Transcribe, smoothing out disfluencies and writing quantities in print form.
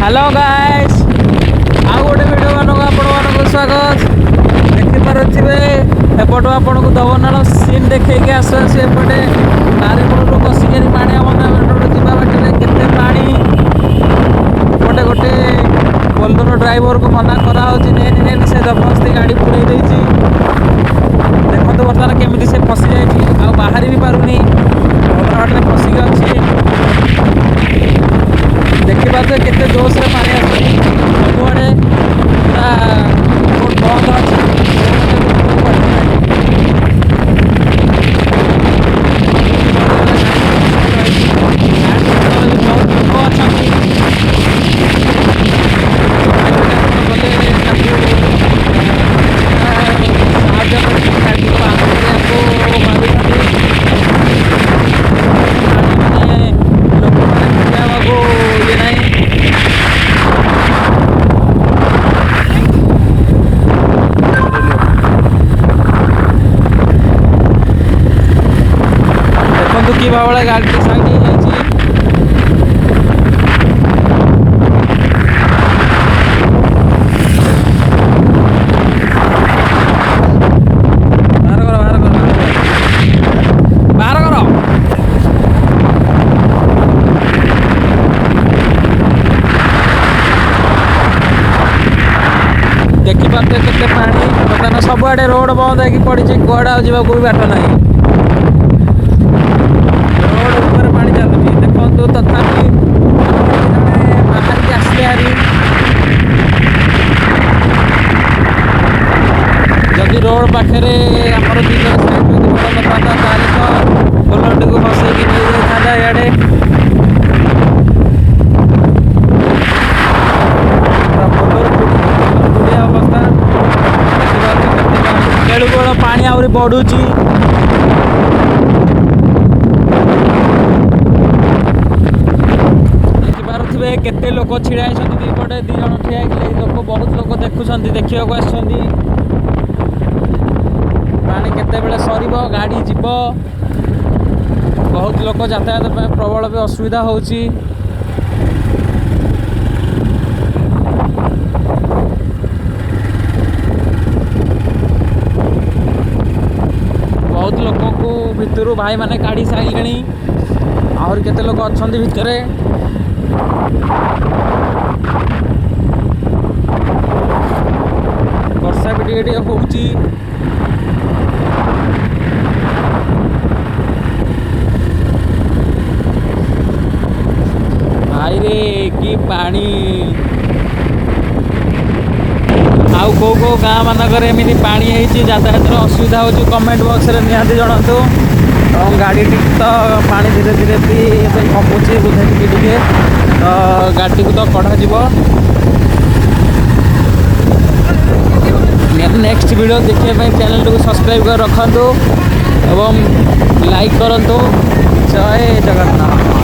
Hello guys आउ गोटे video मानक आपण स्वागत देखिपे एपटू आपन को दवनाल सीन देखैके आसु आसु एपटे बारिपड़ू बसिक पाणिया बंधा मेट्रो जावा बाटे केते पानी एपटे गोटे बोलेरो ड्राइवर को मना करा से जबरदस्ती गाड़ी पुरई देखते बर्तमान केमी से फसी जाए बाहरी भी पारुनी बाटे फसिक अच्छी देखिए केते जोश रे पानी आसुची सबुआड़े पूरा रोड बंद अच्छी कि भाव गाड़ी साइड देखिपे केते पानी बर्तमान सबुआड़े रोड बंद हो पड़ी कड़ा जावाक भी बाट ना देखो तथापि बाहर की आसले हारी जदि रोड पाखे आमर दिगर साइड भल था तो बोलर को बसैक नहीं जाता इे बोलर अवस्था केड़ुगोड़ पानी आहरी बढ़ुची केते लोक छिड़ा दीपटे दी जन ठिया लोक बहुत लोक देखुं देखा आसुँच पानी केते बेले सर गाड़ी जीव बहुत लोक यातायात प्रबल भी असुविधा होची बहुत लोक को भितर भाई माने काढ़ी सारे आहरी केते लोक अच्छा भितर वर्षा भी टे होची भाई रे कि पानी आउ को गाँ मानक एमती पानी यातायात असुविधा हो कमेंट बॉक्स रे निहाती जणातु और गाड़ी टी तो पानी धीरे धीरे भी कमुची बोधे टे तो गाड़ी को तो कढ़ा नेक्स्ट वीडियो देखिए चैनल को सब्सक्राइब कर रखु एवं लाइक करूँ। जय जगन्नाथ।